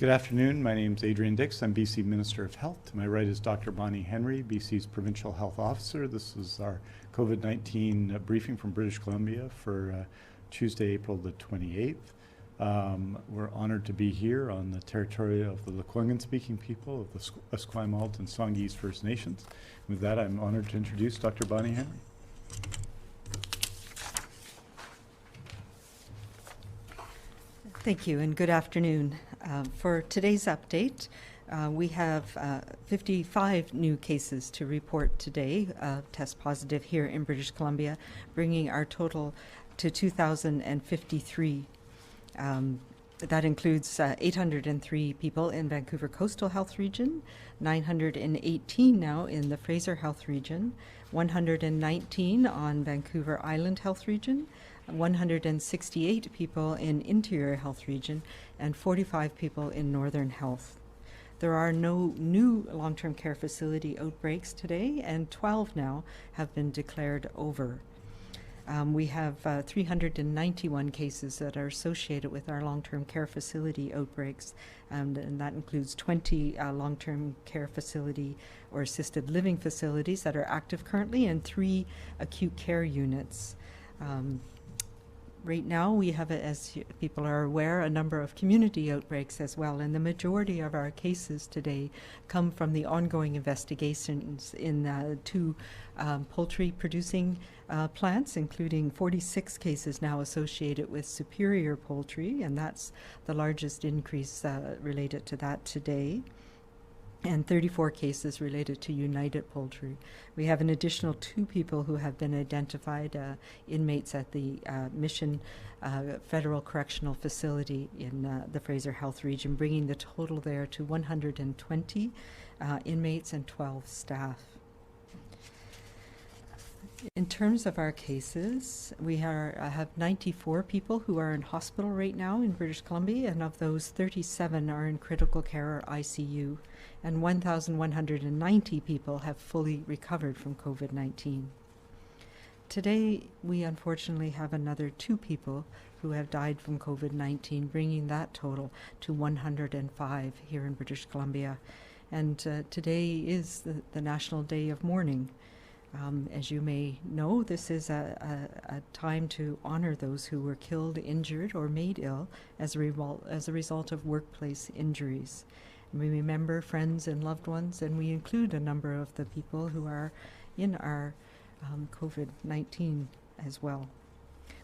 Good afternoon. My name is Adrian Dix. I'm BC Minister of Health. To my right is Dr. Bonnie Henry, BC's Provincial Health Officer. This is our COVID-19 briefing from British Columbia for Tuesday, April the 28th. We're honored to be here on the territory of the Lekwungen-speaking people of the Esquimalt and Songhees First Nations. With that, I'm honored to introduce Dr. Bonnie Henry. Thank you and good afternoon. For today's update, we have 55 new cases to report today, test positive here in British Columbia, bringing our total to 2,053. That includes 803 people in Vancouver Coastal Health Region, 918 now in the Fraser Health Region, 119 on Vancouver Island Health Region, 168 people in Interior Health Region, and 45 people in Northern Health. There are no new long-term care facility outbreaks today, and 12 now have been declared over. We have 391 cases that are associated with our long-term care facility outbreaks, and that includes 20 long-term care facility or assisted living facilities that are active currently, and 3 acute care units. Right now, we have, as people are aware, a number of community outbreaks as well, and the majority of our cases today come from the ongoing investigations in 2 poultry-producing plants, including 46 cases now associated with Superior Poultry, and that's the largest increase related to that today, and 34 cases related to United Poultry. We have an additional 2 people who have been identified, inmates at the Mission Federal Correctional Facility in the Fraser Health Region, bringing the total there to 120 inmates and 12 staff. In terms of our cases, we have 94 people who are in hospital right now in British Columbia, and of those, 37 are in critical care or ICU, and 1,190 people have fully recovered from COVID-19. Today, we unfortunately have another 2 people who have died from COVID-19, bringing that total to 105 here in British Columbia. And today is the National Day of Mourning. As you may know, this is a time to honor those who were killed, injured, or made ill as a result of workplace injuries. And we remember friends and loved ones, and we include a number of the people who are in our COVID-19 as well.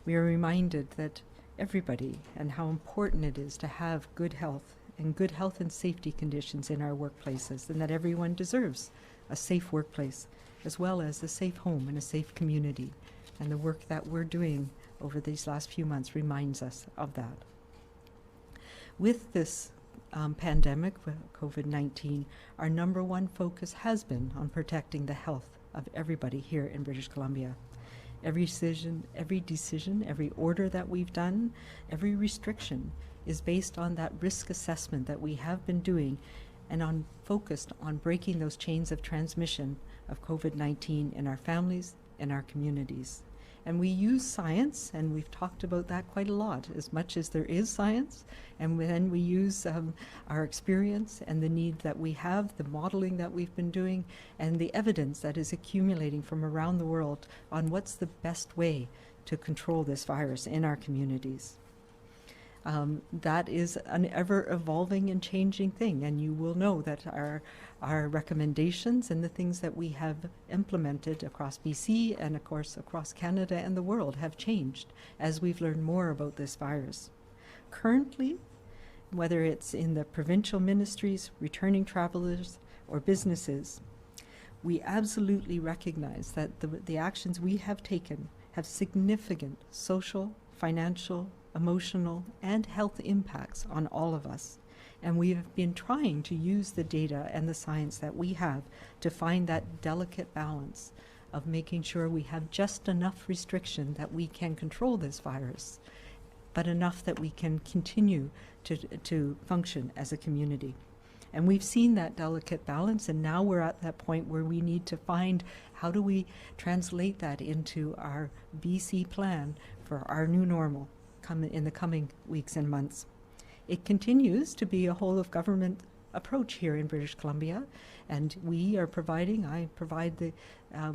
We are reminded that everybody and how important it is to have good health and safety conditions in our workplaces, and that everyone deserves a safe workplace, as well as a safe home and a safe community. And the work that we're doing over these last few months reminds us of that. With this pandemic, COVID-19, our number 1 focus has been on protecting the health of everybody here in British Columbia. Every decision, every order that we've done, every restriction is based on that risk assessment that we have been doing, and focused on breaking those chains of transmission of COVID-19 in our families, in our communities. And we use science, and we've talked about that quite a lot, as much as there is science, and then we use our experience and the need that we have, the modeling that we've been doing, and the evidence that is accumulating from around the world on what's the best way to control this virus in our communities. That is an ever-evolving and changing thing, and you will know that our recommendations and the things that we have implemented across BC and, of course, across Canada and the world have changed as we've learned more about this virus. Currently, whether it's in the provincial ministries, returning travelers, or businesses, we absolutely recognize that the actions we have taken have significant social, financial, emotional, and health impacts on all of us. And we have been trying to use the data and the science that we have to find that delicate balance of making sure we have just enough restriction that we can control this virus, but enough that we can continue to function as a community. And we've seen that delicate balance, and now we're at that point where we need to find how do we translate that into our BC plan for our new normal in the coming weeks and months. it continues to be a whole of government approach here in British Columbia, and I provide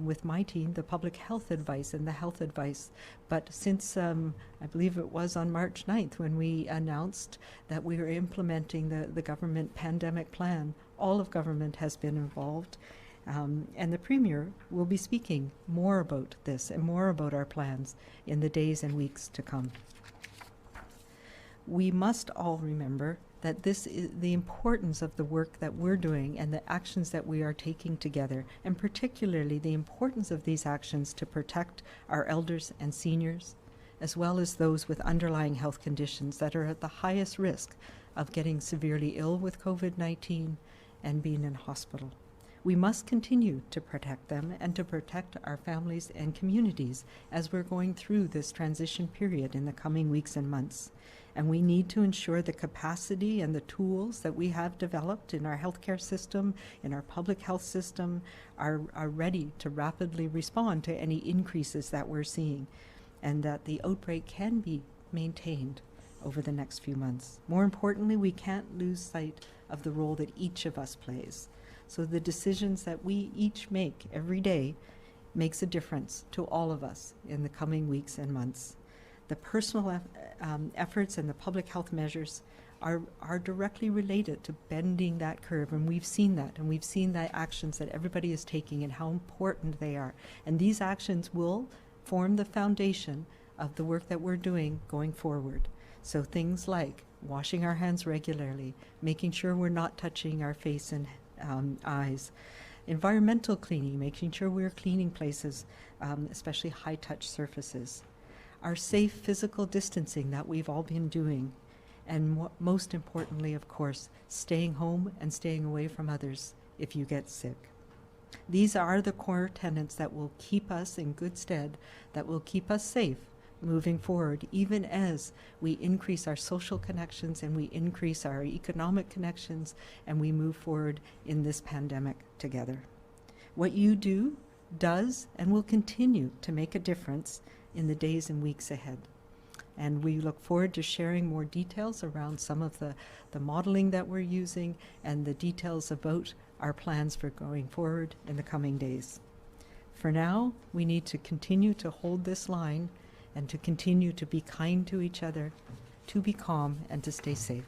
with my team the public health advice and the health advice. But since I believe it was on March 9th when we announced that we were implementing the government pandemic plan, all of government has been involved, and the Premier will be speaking more about this and more about our plans in the days and weeks to come. We must all remember that this is the importance of the work that we're doing and the actions that we are taking together, and particularly the importance of these actions to protect our elders and seniors, as well as those with underlying health conditions that are at the highest risk of getting severely ill with COVID-19 and being in hospital. We must continue to protect them and to protect our families and communities as we're going through this transition period in the coming weeks and months. And we need to ensure the capacity and the tools that we have developed in our healthcare system, in our public health system, are ready to rapidly respond to any increases that we're seeing, and that the outbreak can be maintained over the next few months. More importantly, we can't lose sight of the role that each of us plays. So the decisions that we each make every day makes a difference to all of us in the coming weeks and months. The personal efforts and the public health measures are directly related to bending that curve, and we've seen that, and we've seen the actions that everybody is taking and how important they are. And these actions will form the foundation of the work that we're doing going forward. So things like washing our hands regularly, making sure we're not touching our face and eyes, environmental cleaning, making sure we're cleaning places, especially high-touch surfaces, our safe physical distancing that we've all been doing, and most importantly, of course, staying home and staying away from others if you get sick. These are the core tenets that will keep us in good stead, that will keep us safe moving forward, even as we increase our social connections and we increase our economic connections and we move forward in this pandemic together. What you do does and will continue to make a difference in the days and weeks ahead. And we look forward to sharing more details around some of the modeling that we're using and the details about our plans for going forward in the coming days. For now, we need to continue to hold this line and to continue to be kind to each other, to be calm, and to stay safe.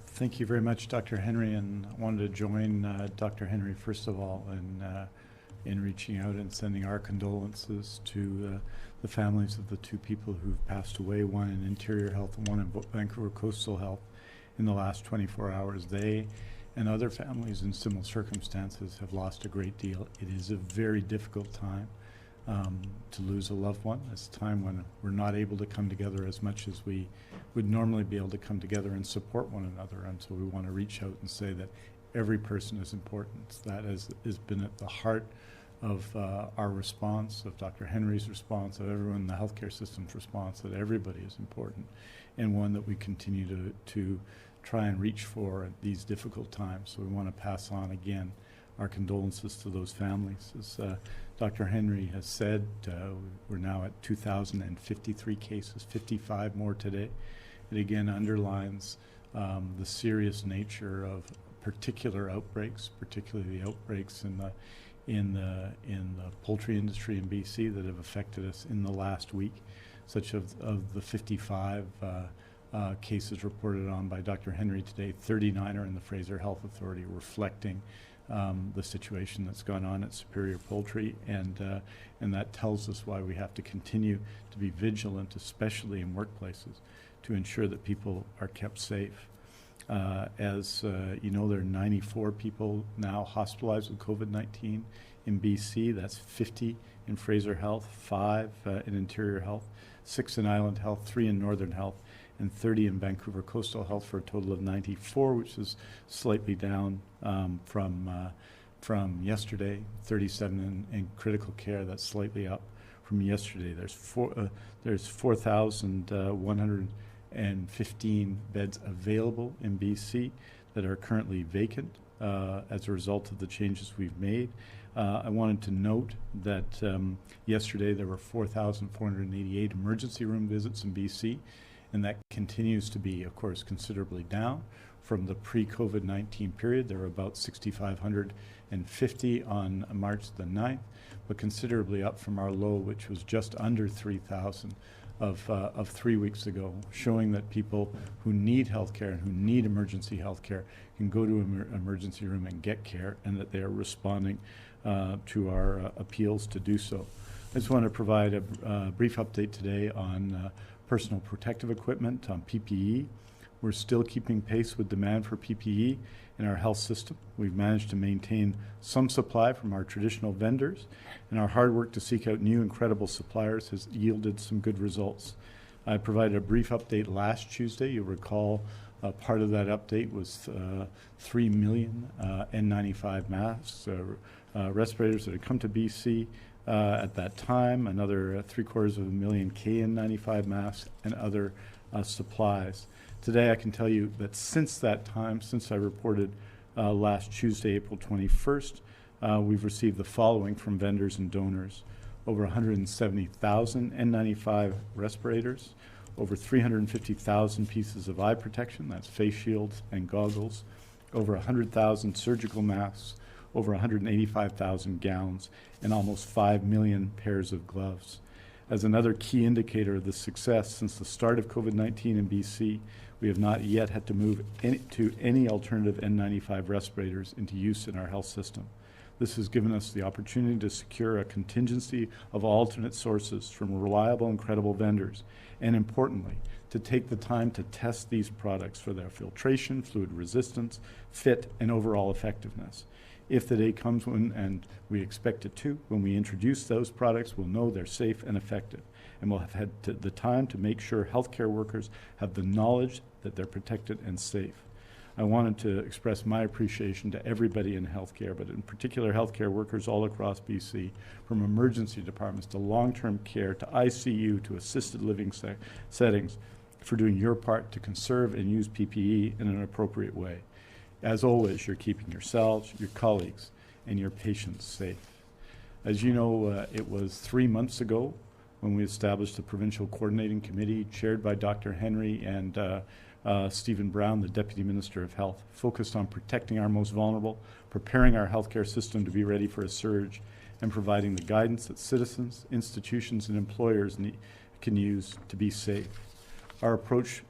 Thank you very much, Dr. Henry, and I wanted to join Dr. Henry, first of all, in reaching out and sending our condolences to the families of the two people who've passed away, one in Interior Health and one in Vancouver Coastal Health, in the last 24 hours. They and other families in similar circumstances have lost a great deal. It is a very difficult time to lose a loved one. It's a time when we're not able to come together as much as we would normally be able to come together and support one another. And so we want to reach out and say that every person is important. That has been at the heart of our response, of Dr. Henry's response, of everyone in the healthcare system's response, that everybody is important, and one that we continue to try and reach for at these difficult times. So we want to pass on again our condolences to those families. As Dr. Henry has said, we're now at 2,053 cases, 55 more today. It again underlines the serious nature of particular outbreaks, particularly the outbreaks in the poultry industry in BC that have affected us in the last week, such of the 55 cases reported on by Dr. Henry today, 39 are in the Fraser Health Authority, reflecting the situation that's gone on at Superior Poultry, and that tells us why we have to continue to be vigilant, especially in workplaces, to ensure that people are kept safe. As you know, there are 94 people now hospitalized with COVID-19 in BC. That's 50 in Fraser Health, 5 in Interior Health, 6 in Island Health, 3 in Northern Health, and 30 in Vancouver Coastal Health, for a total of 94, which is slightly down from yesterday. 37 in critical care, that's slightly up from yesterday. There's 4,115 beds available in BC that are currently vacant. as a result of the changes we've made. I wanted to note that yesterday there were 4,488 emergency room visits in BC, and that continues to be, of course, considerably down from the pre-COVID-19 period. There were about 6,550 on March the 9th, but considerably up from our low, which was just under 3,000 of 3 weeks ago, showing that people who need health care and who need emergency health care can go to an emergency room and get care, and that they are responding to our appeals to do so. I just want to provide a brief update today on personal protective equipment, on PPE. We're still keeping pace with demand for PPE in our health system. We've managed to maintain some supply from our traditional vendors, and our hard work to seek out new and credible suppliers has yielded some good results. I provided a brief update last Tuesday. You'll recall part of that update was 3 million N95 masks, respirators that had come to BC at that time, another 750,000 KN95 masks, and other supplies. Today I can tell you that since that time, since I reported last Tuesday, April 21st, we've received the following from vendors and donors: over 170,000 N95 respirators, over 350,000 pieces of eye protection, that's face shields and goggles, over 100,000 surgical masks, over 185,000 gowns, and almost 5 million pairs of gloves. As another key indicator of the success since the start of COVID-19 in BC, we have not yet had to move to any alternative N95 respirators into use in our health system. This has given us the opportunity to secure a contingency of alternate sources from reliable and credible vendors, and importantly, to take the time to test these products for their filtration, fluid resistance, fit, and overall effectiveness. If the day comes when, and we expect it to, when we introduce those products, we'll know they're safe and effective, and we'll have had the time to make sure healthcare workers have the knowledge that they're protected and safe. I wanted to express my appreciation to everybody in healthcare, but in particular healthcare workers all across BC, from emergency departments to long-term care to ICU to assisted living settings, for doing your part to conserve and use PPE in an appropriate way. As always, you're keeping yourselves, your colleagues, and your patients safe. As you know, it was 3 months ago when we established the Provincial Coordinating Committee chaired by Dr. Henry and Stephen Brown, the Deputy Minister of Health, focused on protecting our most vulnerable, preparing our healthcare system to be ready for a surge, and providing the guidance that citizens, institutions, and employers can use to be safe. Our approach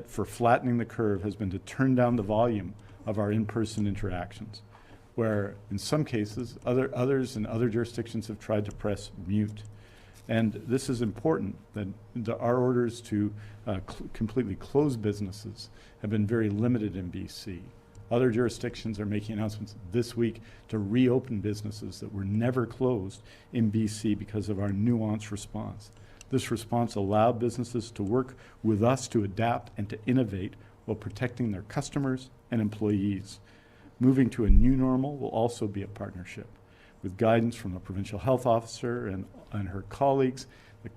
for flattening the curve has been to turn down the volume of our in-person interactions, where in some cases others in other jurisdictions have tried to press mute. And this is important, that our orders to completely close businesses have been very limited in BC. Other jurisdictions are making announcements this week to reopen businesses that were never closed in BC because of our nuanced response. This response allowed businesses to work with us to adapt and to innovate while protecting their customers and employees. Moving to a new normal will also be a partnership, with guidance from the provincial health officer and her colleagues,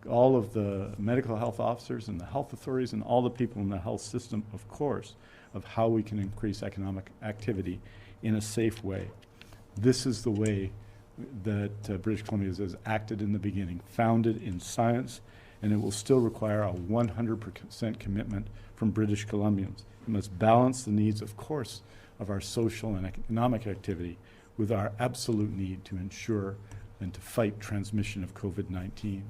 all of the medical health officers and the health authorities and all the people in the health system, of course, of how we can increase economic activity in a safe way. This is the way that British Columbia has acted in the beginning, founded in science, and it will still require a 100% commitment from British Columbians. It must balance the needs, of course, of our social and economic activity with our absolute need to ensure and to fight transmission of COVID-19.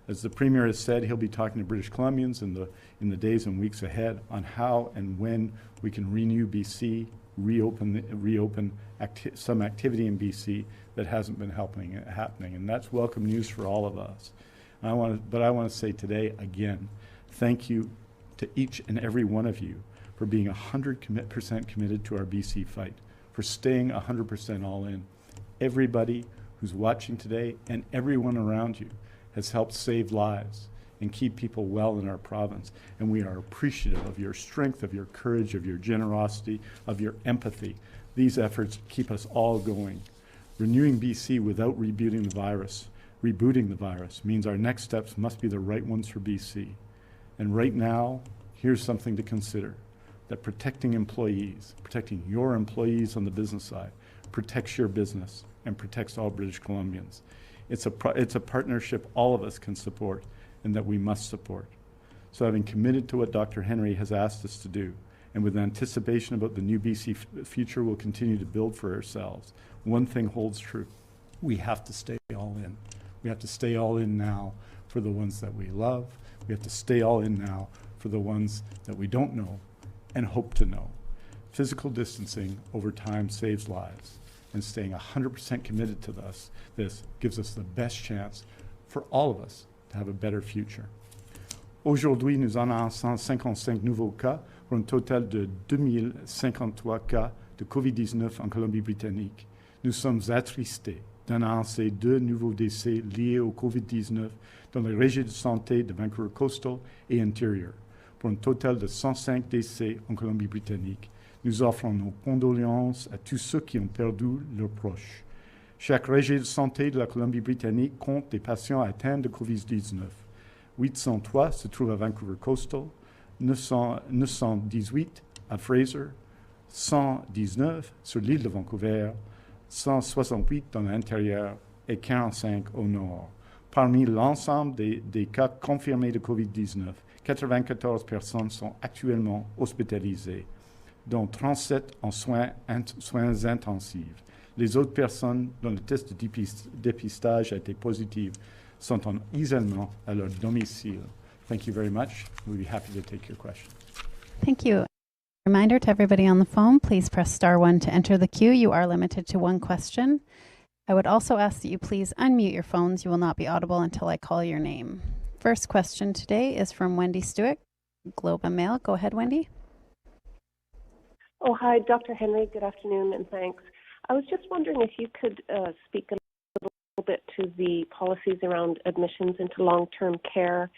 As the Premier has said, he'll be talking to British Columbians in the days and weeks ahead on how and when we can renew BC, reopen some activity in BC that hasn't been happening, and that's welcome news for all of us. I want to say today again, thank you to each and every one of you for being 100% committed to our BC fight, for staying 100% all in. Everybody who's watching today and everyone around you has helped save lives and keep people well in our province, and we are appreciative of your strength, of your courage, of your generosity, of your empathy. These efforts keep us all going. Renewing BC without rebooting the virus means our next steps must be the right ones for BC. And right now, here's something to consider. that protecting employees, protecting your employees on the business side, protects your business and protects all British Columbians. It's a partnership all of us can support and that we must support. So having committed to what Dr. Henry has asked us to do, and with anticipation about the new BC future we'll continue to build for ourselves, one thing holds true. We have to stay all in. We have to stay all in now for the ones that we love. We have to stay all in now for the ones that we don't know and hope to know. Physical distancing over time saves lives, and staying 100% committed to this gives us the best chance for all of us to have a better future. Aujourd'hui, nous annonçons 55 nouveaux cas pour un total de 2053 cas de COVID-19 en Colombie-Britannique. Nous sommes attristés d'annoncer 2 nouveaux décès liés au COVID-19 dans les régions de santé de Vancouver Coastal et Interior, pour un total de 105 décès en Colombie-Britannique. Nous offrons nos condoléances à tous ceux qui ont perdu leurs proches. Chaque région de santé de la Colombie-Britannique compte des patients atteints de COVID-19. 803 se trouvent à Vancouver Coastal, 918 à Fraser, 119 sur l'île de Vancouver, 168 dans l'intérieur et 45 au nord. Parmi l'ensemble des cas confirmés de COVID-19, 94 personnes sont actuellement hospitalisées, dont 37 en soins intensifs. Les autres personnes dont le test de dépistage a été positif sont en isolement à leur domicile. Thank you very much. We'll be happy to take your questions. Thank you. Reminder to everybody on the phone, please press *1 to enter the queue. You are limited to one question. I would also ask that you please unmute your phones. You will not be audible until I call your name. First question today is from Wendy Stewart, Globe and Mail. Go ahead, Wendy. Oh, hi, Dr. Henry. Good afternoon, and thanks. I was just wondering if you could speak a little bit to the policies around admissions into long-term care.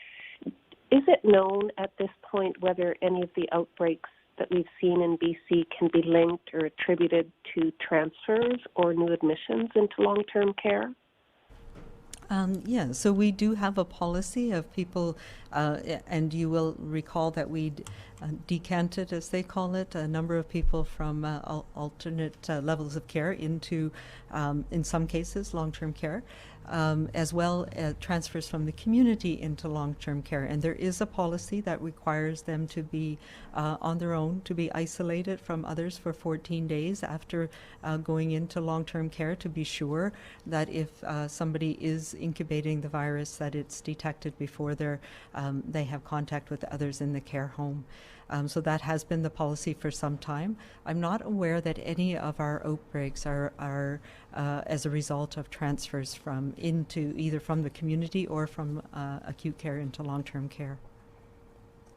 Is it known at this point whether any of the outbreaks that we've seen in BC can be linked or attributed to transfers or new admissions into long-term care? Yeah, so we do have a policy of people, and you will recall that we decanted, as they call it, a number of people from alternate levels of care into, in some cases, long-term care, as well as transfers from the community into long-term care. And there is a policy that requires them to be on their own, to be isolated from others for 14 days after going into long-term care, to be sure that if somebody is incubating the virus, that it's detected before they have contact with others in the care home. So that has been the policy for some time. I'm not aware that any of our outbreaks are as a result of transfers into either from the community or from acute care into long-term care.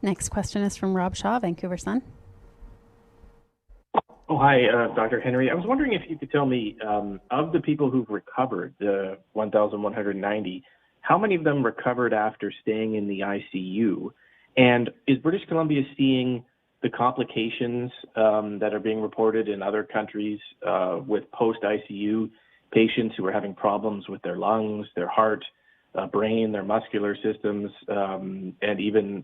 Next question is from Rob Shaw, Vancouver Sun. Oh, hi, Dr. Henry. I was wondering if you could tell me, of the people who've recovered, the 1,190, how many of them recovered after staying in the ICU? And is British Columbia seeing the complications that are being reported in other countries with post-ICU patients who are having problems with their lungs, their heart, brain, their muscular systems, and even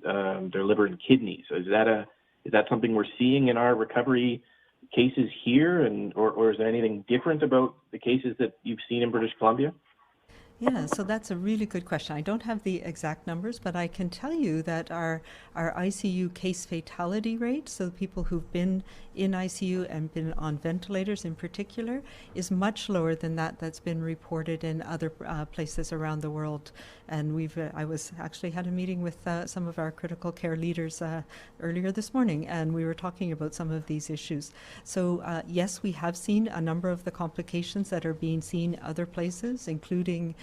their liver and kidneys? Is that something we're seeing in our recovery cases here, or is there anything different about the cases that you've seen in British Columbia? Yeah, so that's a really good question. I don't have the exact numbers, but I can tell you that our ICU case fatality rate, so people who've been in ICU and been on ventilators in particular, is much lower than that's been reported in other places around the world. And I had a meeting with some of our critical care leaders earlier this morning, and we were talking about some of these issues. So yes, we have seen a number of the complications that are being seen other places, including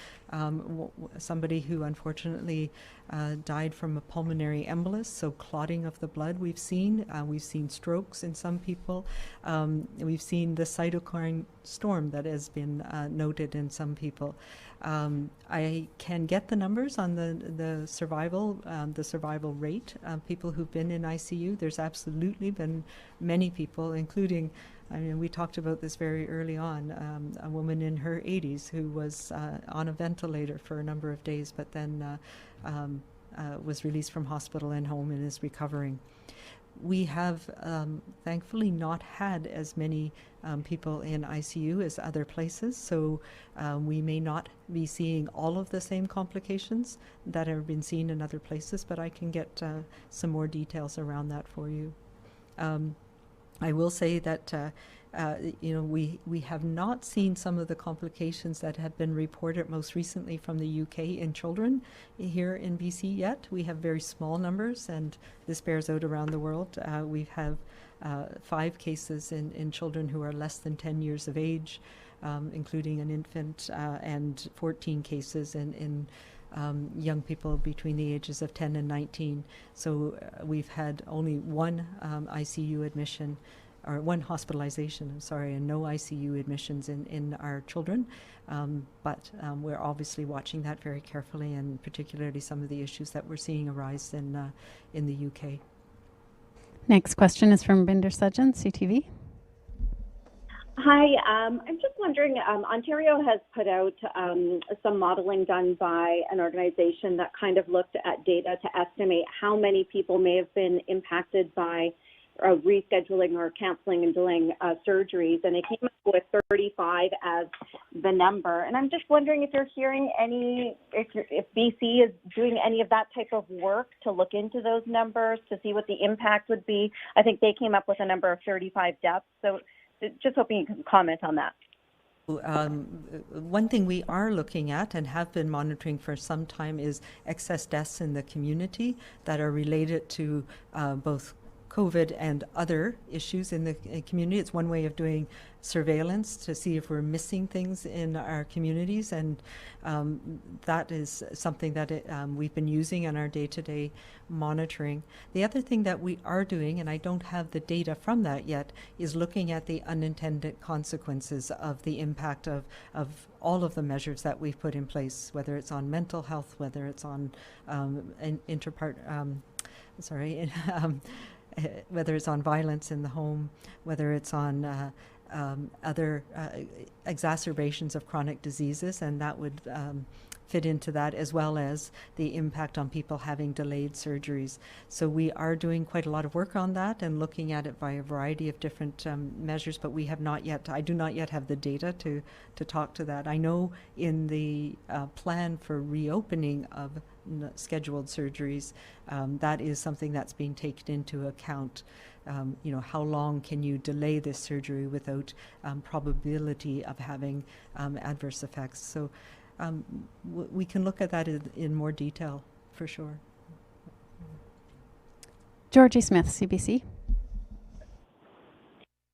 somebody who unfortunately died from a pulmonary embolus, so clotting of the blood we've seen strokes in some people. We've seen the cytokine storm that has been noted in some people. I can get the numbers on the survival rate of people who've been in ICU. There's absolutely been many people, including, I mean, we talked about this very early on, a woman in her 80s who was on a ventilator for a number of days, but then was released from hospital and home and is recovering. we have thankfully not had as many people in ICU as other places, so we may not be seeing all of the same complications that have been seen in other places, but I can get some more details around that for you. I will say that we have not seen some of the complications that have been reported most recently from the UK in children here in BC yet. We have very small numbers, and this bears out around the world. We have 5 cases in children who are less than 10 years of age, including an infant, and 14 cases in young people between the ages of 10 and 19. So we've had only one ICU admission, or one hospitalization, and no ICU admissions in our children. But we're obviously watching that very carefully, and particularly some of the issues that we're seeing arise in the UK. Next question is from Binder Sujjan, CTV. Hi, I'm just wondering, Ontario has put out some modeling done by an organization that kind of looked at data to estimate how many people may have been impacted by rescheduling or canceling and delaying surgeries, and they came up with 35 as the number. And I'm just wondering if you're hearing if BC is doing any of that type of work to look into those numbers to see what the impact would be. I think they came up with a number of 35 deaths, so just hoping you can comment on that. One thing we are looking at and have been monitoring for some time is excess deaths in the community that are related to both COVID and other issues in the community. It's one way of doing surveillance to see if we're missing things in our communities, and that is something that we've been using in our day-to-day monitoring. The other thing that we are doing, and I don't have the data from that yet, is looking at the unintended consequences of the impact of all of the measures that we've put in place, whether it's on mental health, whether it's on whether it's on violence in the home, whether it's on other exacerbations of chronic diseases, and that would fit into that, as well as the impact on people having delayed surgeries. So we are doing quite a lot of work on that and looking at it by a variety of different measures, but I do not yet have the data to talk to that. I know in the plan for reopening of scheduled surgeries, that is something that's being taken into account. How long can you delay this surgery without probability of having adverse effects? So we can look at that in more detail, for sure. Georgie Smith, CBC.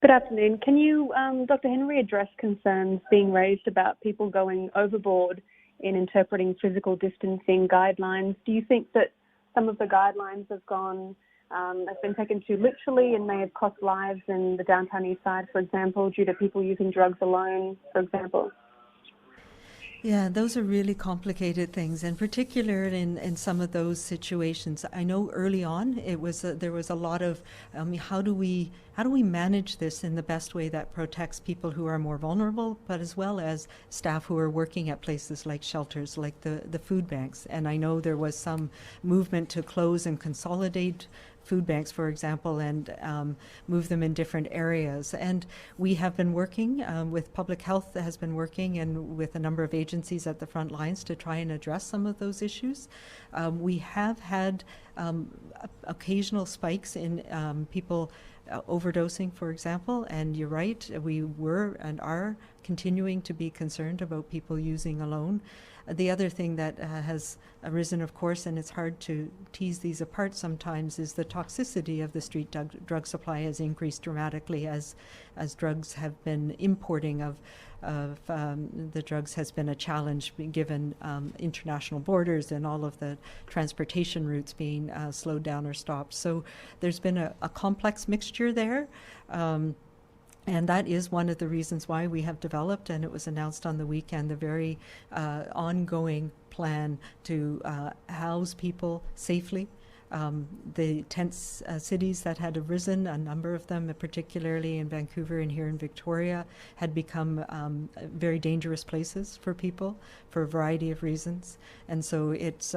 Good afternoon. Can you, Dr. Henry, address concerns being raised about people going overboard in interpreting physical distancing guidelines? Do you think that some of the guidelines have been taken too literally and may have cost lives in the downtown east side, for example, due to people using drugs alone, for example? Yeah, those are really complicated things, and particularly in some of those situations. I know early on there was a lot of how do we manage this in the best way that protects people who are more vulnerable, but as well as staff who are working at places like shelters, like the food banks. And I know there was some movement to close and consolidate food banks, for example, and move them in different areas. And we have been working with public health, has been working, and with a number of agencies at the front lines to try and address some of those issues. We have had occasional spikes in people overdosing, for example, and you're right, we were and are continuing to be concerned about people using alone. The other thing that has arisen, of course, and it's hard to tease these apart sometimes, is the toxicity of the street drug supply has increased dramatically as drugs have been importing of the drugs has been a challenge given international borders and all of the transportation routes being slowed down or stopped. So there's been a complex mixture there. And that is one of the reasons why we have developed, and it was announced on the weekend, the very ongoing plan to house people safely the tent cities that had arisen, a number of them, particularly in Vancouver and here in Victoria, had become very dangerous places for people for a variety of reasons. And so it's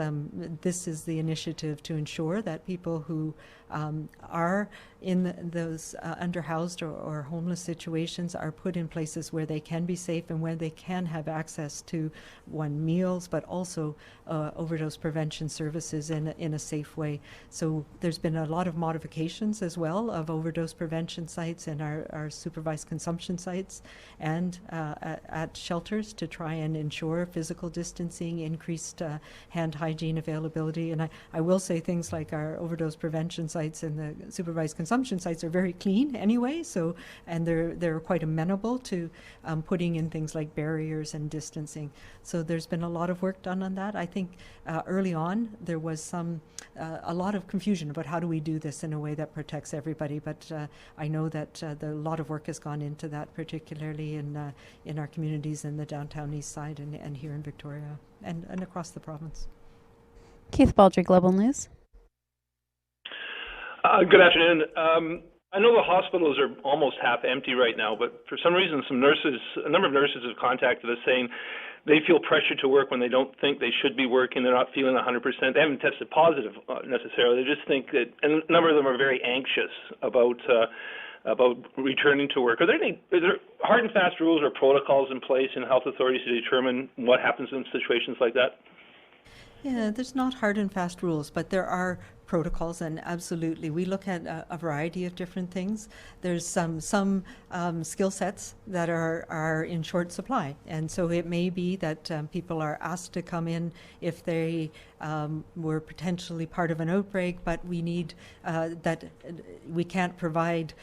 this is the initiative to ensure that people who are in those underhoused or homeless situations are put in places where they can be safe and where they can have access to meals, but also overdose prevention services in a safe way. So there's been a lot of modifications as well of overdose prevention sites and our supervised consumption sites and at shelters to try and ensure physical distancing, increased hand hygiene availability. And I will say things like our overdose prevention sites and the supervised consumption sites are very clean anyway, so, and they're quite amenable to putting in things like barriers and distancing. So there's been a lot of work done on that. I think early on there was a lot of confusion about how do we do this in a way that protects everybody, but I know that a lot of work has gone into that, particularly in our communities in the downtown east side and here in Victoria and across the province. Keith Baldry, Global News. Good afternoon. I know the hospitals are almost half empty right now, but for some reason, a number of nurses have contacted us saying they feel pressure to work when they don't think they should be working. They're not feeling 100%. They haven't tested positive necessarily. They just think that, and a number of them are very anxious about returning to work. Are there hard and fast rules or protocols in place in health authorities to determine what happens in situations like that? Yeah, there's not hard and fast rules, but there are protocols, and absolutely we look at a variety of different things. There's some skill sets that are in short supply, and so it may be that people are asked to come in if they were potentially part of an outbreak, but we need that we can't provide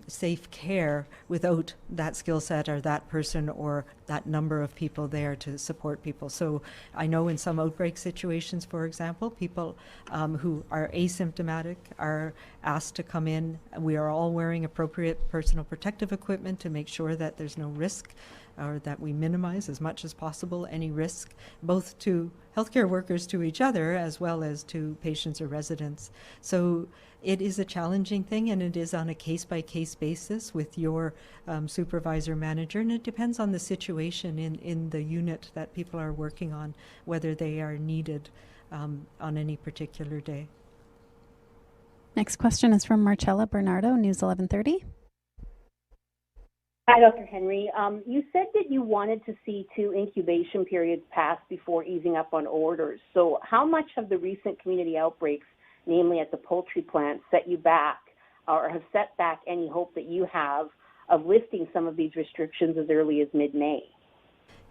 safe care without that skill set or that person or that number of people there to support people. So I know in some outbreak situations, for example, people who are asymptomatic are asked to come in. We are all wearing appropriate personal protective equipment to make sure that there's no risk or that we minimize as much as possible any risk, both to healthcare workers, to each other, as well as to patients or residents. So it is a challenging thing, and it is on a case-by-case basis with your supervisor manager, and it depends on the situation in the unit that people are working on, whether they are needed on any particular day. Next question is from Marcella Bernardo, News 1130. Hi, Dr. Henry. You said that you wanted to see 2 incubation periods pass before easing up on orders. So how much of the recent community outbreaks, namely at the poultry plant, set you back or have set back any hope that you have of lifting some of these restrictions as early as mid-May?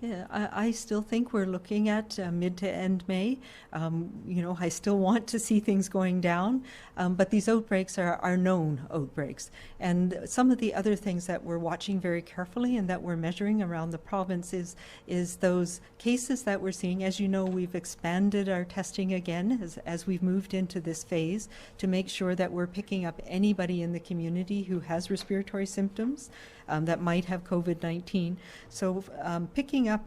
Yeah, I still think we're looking at mid to end May. I still want to see things going down, but these outbreaks are known outbreaks. And some of the other things that we're watching very carefully and that we're measuring around the province is those cases that we're seeing. As you know, we've expanded our testing again as we've moved into this phase to make sure that we're picking up anybody in the community who has respiratory symptoms that might have COVID-19. So picking up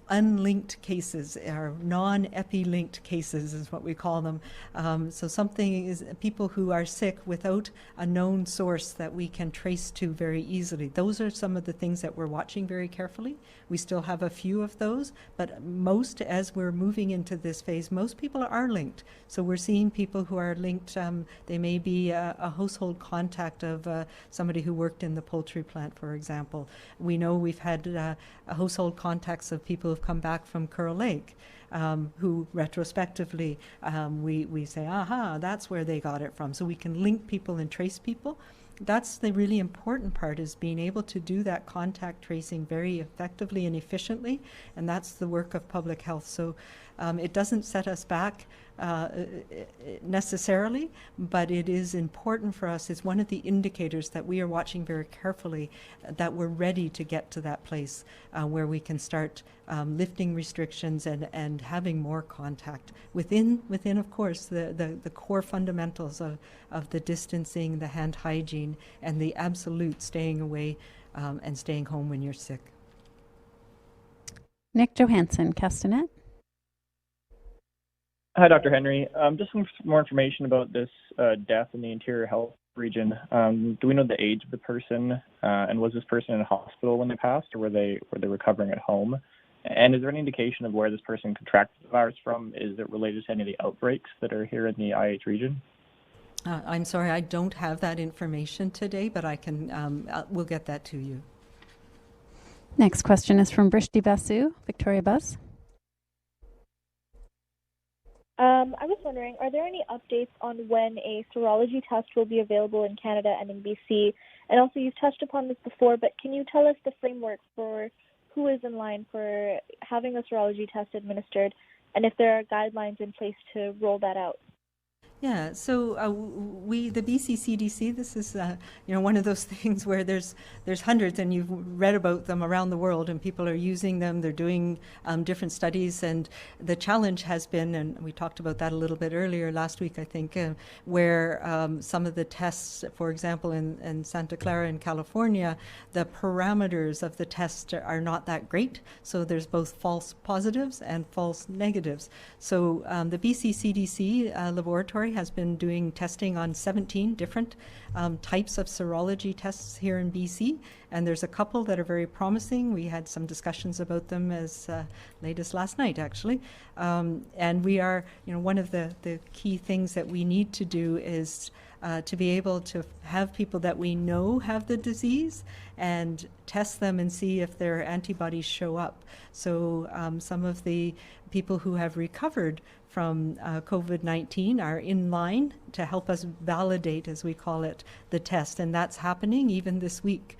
unlinked cases, or non-epi-linked cases is what we call them. So something is people who are sick without a known source that we can trace to very easily. Those are some of the things that we're watching very carefully. We still have a few of those, but most, as we're moving into this phase, most people are linked. So we're seeing people who are linked. They may be a household contact of somebody who worked in the poultry plant, for example. We know we've had household contacts of people who've come back from Curl Lake, who retrospectively we say, aha, that's where they got it from. So we can link people and trace people. That's the really important part, is being able to do that contact tracing very effectively and efficiently, and that's the work of public health. So it doesn't set us back necessarily, but it is important for us. It's one of the indicators that we are watching very carefully, that we're ready to get to that place where we can start lifting restrictions and having more contact within of course, the core fundamentals of the distancing, the hand hygiene, and the absolute staying away and staying home when you're sick. Nick Johansson, Castanet. Hi, Dr. Henry. Just some more information about this death in the Interior Health region. Do we know the age of the person, and was this person in a hospital when they passed, or were they recovering at home? And is there any indication of where this person contracted the virus from? Is it related to any of the outbreaks that are here in the IH region? I'm sorry, I don't have that information today, but I can. We'll get that to you. Next question is from Brishti Basu, Victoria Buzz. I was wondering, are there any updates on when a serology test will be available in Canada and in BC? And also, you've touched upon this before, but can you tell us the framework for who is in line for having a serology test administered, and if there are guidelines in place to roll that out? Yeah, so the BC CDC, this is one of those things where there's hundreds, and you've read about them around the world, and people are using them. They're doing different studies, and the challenge has been, and we talked about that a little bit earlier last week, I think, where some of the tests, for example, in Santa Clara in California, the parameters of the test are not that great. So there's both false positives and false negatives. So the BC CDC laboratory has been doing testing on 17 different types of serology tests here in BC, and there's a couple that are very promising. We had some discussions about them as late as last night, actually. And we are, one of the key things that we need to do is to be able to have people that we know have the disease and test them and see if their antibodies show up. So some of the people who have recovered from COVID-19 are in line to help us validate, as we call it, the test. And that's happening even this week.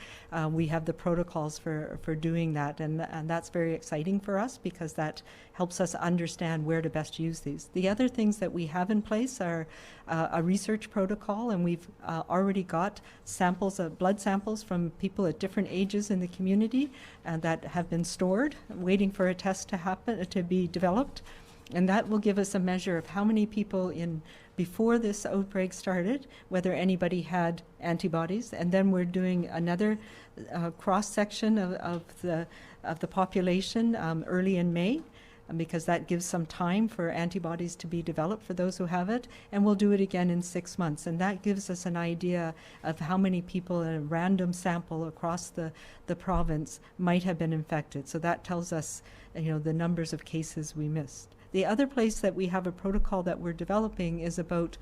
We have the protocols for doing that. And that's very exciting for us because that helps us understand where to best use these. The other things that we have in place are a research protocol, and we've already got samples of blood samples from people at different ages in the community that have been stored, waiting for a test to be developed. And that will give us a measure of how many people before this outbreak started, whether anybody had antibodies. And then we're doing another cross-section of the population early in May, because that gives some time for antibodies to be developed for those who have it. And we'll do it again in 6 months. And that gives us an idea of how many people in a random sample across the province might have been infected. So that tells us, the numbers of cases we missed. The other place that we have a protocol that we're developing is about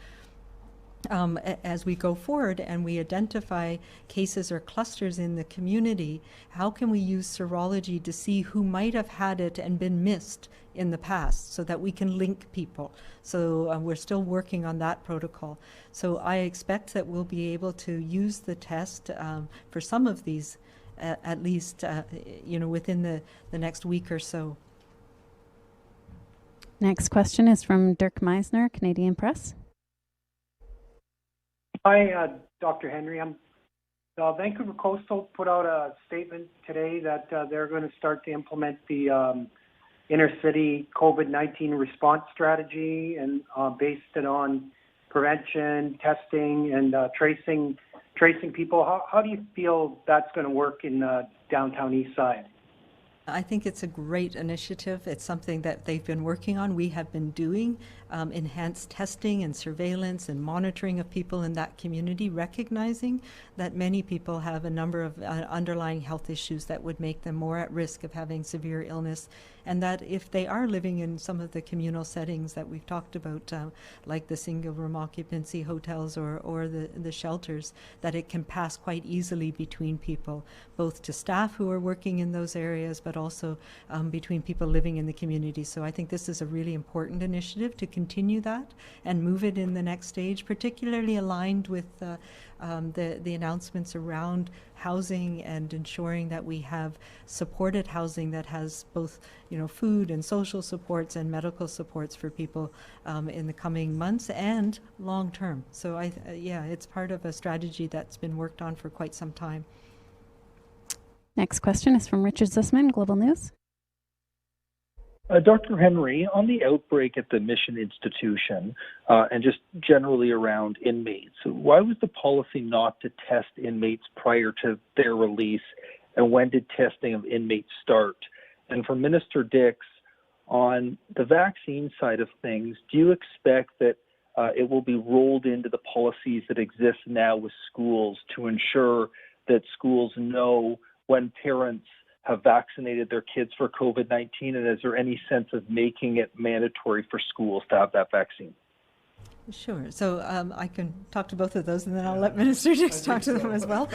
as we go forward and we identify cases or clusters in the community, how can we use serology to see who might have had it and been missed in the past so that we can link people. So we're still working on that protocol. So I expect that we'll be able to use the test for some of these at least within the next week or so. Next question is from Dirk Meisner, Canadian Press. Hi, Dr. Henry. Vancouver Coastal put out a statement today that they're going to start to implement the inner-city COVID-19 response strategy and based it on prevention, testing, and tracing people. How do you feel that's going to work in downtown East Side? I think it's a great initiative. It's something that they've been working on. We have been doing enhanced testing and surveillance and monitoring of people in that community, recognizing that many people have a number of underlying health issues that would make them more at risk of having severe illness, and that if they are living in some of the communal settings that we've talked about, like the single room occupancy hotels or the shelters, that it can pass quite easily between people, both to staff who are working in those areas, but also between people living in the community. So I think this is a really important initiative to continue that and move it in the next stage, particularly aligned with the announcements around housing and ensuring that we have supported housing that has both food and social supports and medical supports for people in the coming months and long term. So it's part of a strategy that's been worked on for quite some time. Next question is from Richard Zussman, Global News. Dr. Henry, on the outbreak at the Mission Institution and just generally around inmates, why was the policy not to test inmates prior to their release, and when did testing of inmates start? And for Minister Dix, On the vaccine side of things, do you expect that it will be rolled into the policies that exist now with schools to ensure that schools know when parents have vaccinated their kids for COVID-19, and is there any sense of making it mandatory for schools to have that vaccine? Sure. So I can talk to both of those, and then I'll let Minister Dix talk to them as well.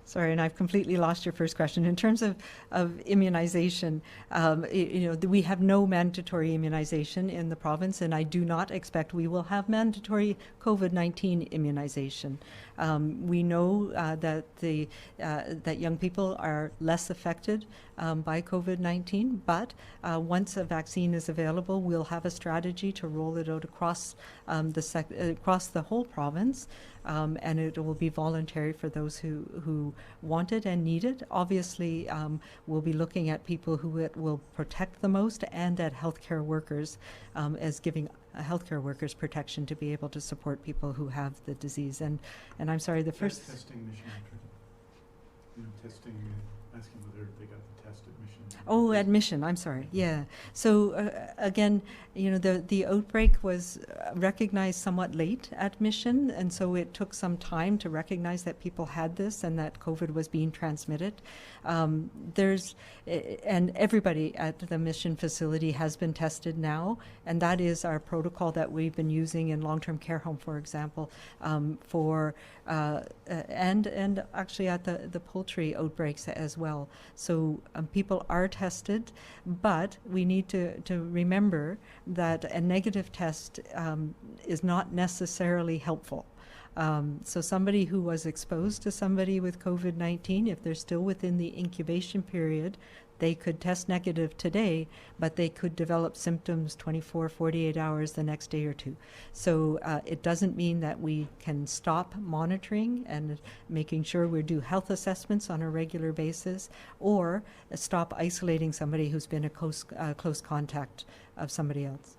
Sorry, and I've completely lost your first question. In terms of immunization, we have no mandatory immunization in the province, and I do not expect we will have mandatory COVID-19 immunization. We know that young people are less affected by COVID-19, but once a vaccine is available, we'll have a strategy to roll it out across the whole province. And it will be voluntary for those who want it and need it. Obviously, we'll be looking at people who it will protect the most, and at healthcare workers, as giving healthcare workers protection to be able to support people who have the disease. And I'm sorry, the first testing mission. Testing, asking whether they got the test admission. Oh, admission. I'm sorry. Yeah. So again, the outbreak was recognized somewhat late at Mission, and so it took some time to recognize that people had this and that COVID was being transmitted. And everybody at the Mission facility has been tested now, and that is our protocol that we've been using in long-term care home, for example, and actually at the poultry outbreaks as well. So people are tested, but we need to remember that a negative test is not necessarily helpful. So somebody who was exposed to somebody with COVID-19, if they're still within the incubation period, they could test negative today, but they could develop symptoms 24, 48 hours the next day or two. So it doesn't mean that we can stop monitoring and making sure we do health assessments on a regular basis, or stop isolating somebody who's been a close contact of somebody else.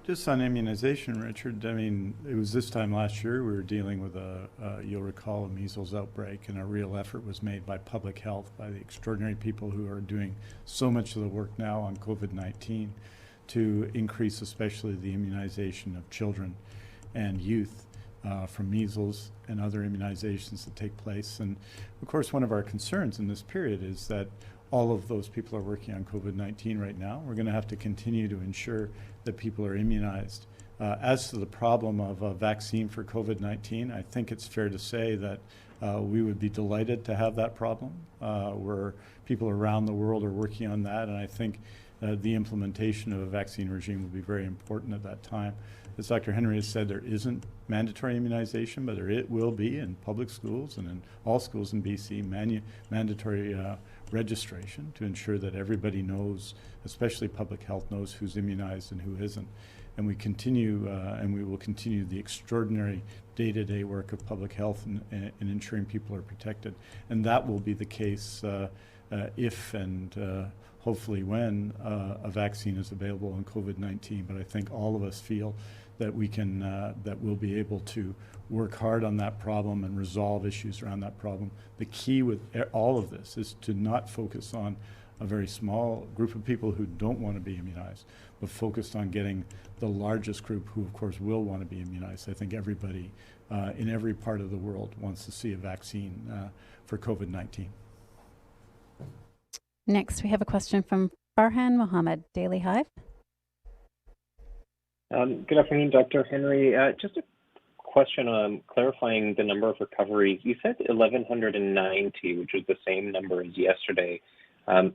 Just on immunization, Richard, I mean, it was this time last year we were dealing with you'll recall, a measles outbreak, and a real effort was made by public health, by the extraordinary people who are doing so much of the work now on COVID-19 to increase especially the immunization of children and youth from measles and other immunizations that take place. And of course, one of our concerns in this period is that all of those people are working on COVID-19 right now. We're going to have to continue to ensure that people are immunized. As to the problem of a vaccine for COVID-19, I think it's fair to say that we would be delighted to have that problem, where people around the world are working on that, and I think the implementation of a vaccine regime will be very important at that time. As Dr. Henry has said, there isn't mandatory immunization, but it will be in public schools and in all schools in BC, mandatory registration to ensure that everybody knows, especially public health, knows who's immunized and who isn't. And we continue, and we will continue the extraordinary day-to-day work of public health in ensuring people are protected. And that will be the case if and hopefully when a vaccine is available on COVID-19. But I think all of us feel that we can, that we'll be able to work hard on that problem and resolve issues around that problem. The key with all of this is to not focus on a very small group of people who don't want to be immunized, but focused on getting the largest group who, of course, will want to be immunized. I think everybody in every part of the world wants to see a vaccine for COVID-19. Next, we have a question from Farhan Mohammed, Daily Hive. Good afternoon, Dr. Henry. Just a question on clarifying the number of recoveries. You said 1,190, which was the same number as yesterday.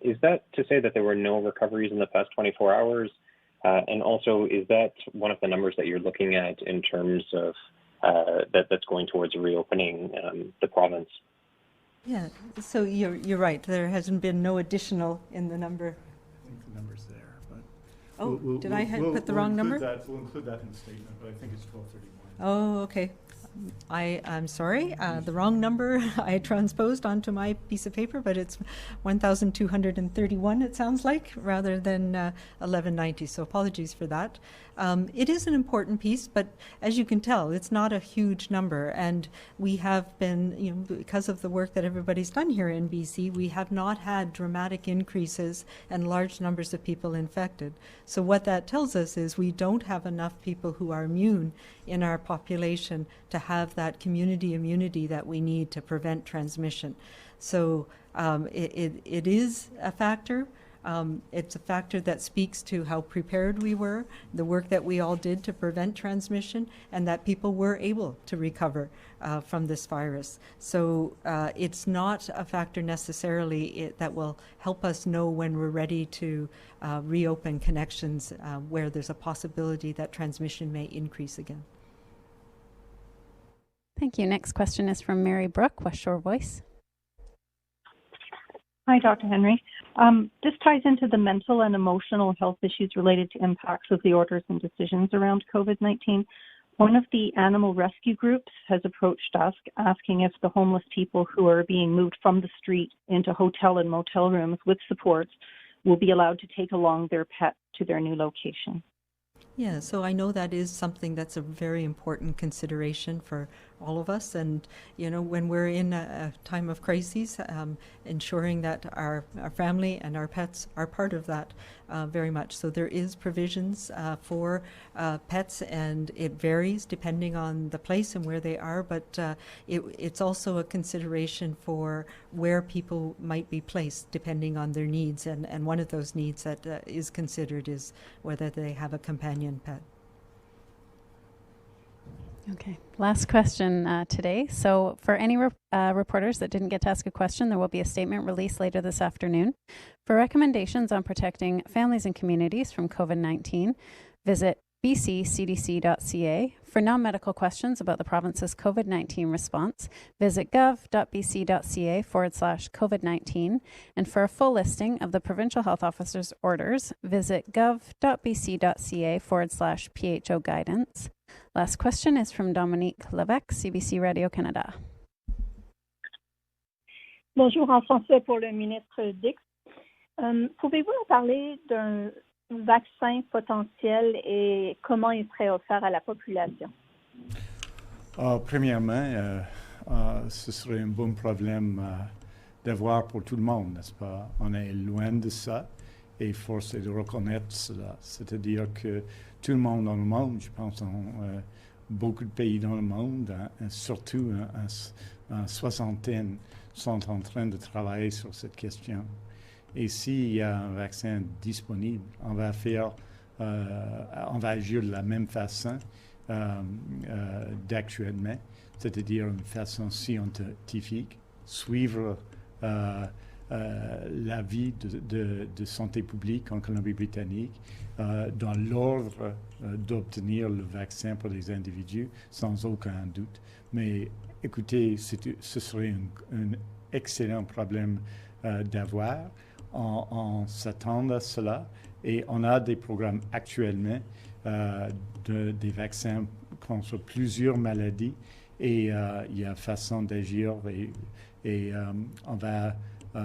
Is that to say that there were no recoveries in the past 24 hours? And also, is that one of the numbers that you're looking at in terms of that's going towards reopening the province? Yeah, so you're right. There hasn't been no additional in the number. I think the number's there, but did I put the wrong number? We'll include that in the statement, but I think it's 1231. Oh, okay. I'm sorry, the wrong number I transposed onto my piece of paper, but it's 1,231, it sounds like, rather than 1,190. So apologies for that. It is an important piece, but as you can tell, it's not a huge number. And we have been, because of the work that everybody's done here in BC, we have not had dramatic increases and large numbers of people infected. So what that tells us is we don't have enough people who are immune in our population to have that community immunity that we need to prevent transmission. So it is a factor. It's a factor that speaks to how prepared we were, the work that we all did to prevent transmission, and that people were able to recover from this virus. So it's not a factor necessarily that will help us know when we're ready to reopen connections where there's a possibility that transmission may increase again. Thank you. Next question is from Mary Brooke, West Shore Voice. Hi, Dr. Henry. This ties into the mental and emotional health issues related to impacts of the orders and decisions around COVID-19. One of the animal rescue groups has approached us asking if the homeless people who are being moved from the street into hotel and motel rooms with supports will be allowed to take along their pet to their new location. Yeah, so I know that is something that's a very important consideration for all of us. And, when we're in a time of crises, ensuring that our family and our pets are part of that very much. So there is provisions for pets, and it varies depending on the place and where they are. But it's also a consideration for where people might be placed depending on their needs. And one of those needs that is considered is whether they have a companion pet. Okay, last question today. So for any reporters that didn't get to ask a question, there will be a statement released later this afternoon. For recommendations on protecting families and communities from COVID-19, visit bccdc.ca. For non-medical questions about the province's COVID-19 response, visit gov.bc.ca/COVID-19. And for a full listing of the Provincial Health Officer's orders, visit gov.bc.ca/PHO guidance. Last question is from Dominique Levesque, CBC Radio Canada. Bonjour, en français pour le ministre Dix. Pouvez-vous nous parler d'un vaccin potentiel et comment il serait offert à la population? Premièrement, ce serait un bon problème d'avoir pour tout le monde, n'est-ce pas? On est loin de ça et force est de reconnaître cela. C'est-à-dire que tout le monde dans le monde, je pense dans beaucoup de pays dans le monde, surtout en soixantaine, sont en train de travailler sur cette question. Et s'il y a un vaccin disponible, on va agir de la même façon d'actuellement, c'est-à-dire une façon scientifique, suivre l'avis de santé publique en Colombie-Britannique dans l'ordre d'obtenir le vaccin pour les individus, sans aucun doute. Mais écoutez, ce serait un excellent problème d'avoir. On s'attend à cela et on a des programmes actuellement des vaccins contre plusieurs maladies et il y a façon d'agir et on va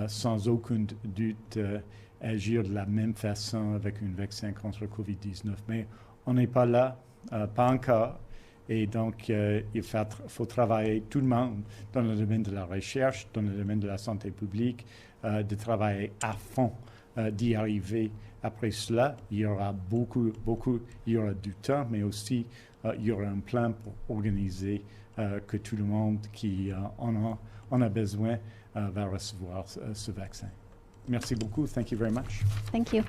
sans aucun doute agir de la même façon avec un vaccin contre le COVID-19. Mais on n'est pas là, pas encore. Et donc, il faut travailler tout le monde dans le domaine de la recherche, dans le domaine de la santé publique, de travailler à fond, d'y arriver. Après cela, il y aura il y aura du temps, mais aussi il y aura un plan pour organiser que tout le monde qui en a besoin va recevoir ce vaccin. Merci beaucoup. Thank you very much. Thank you.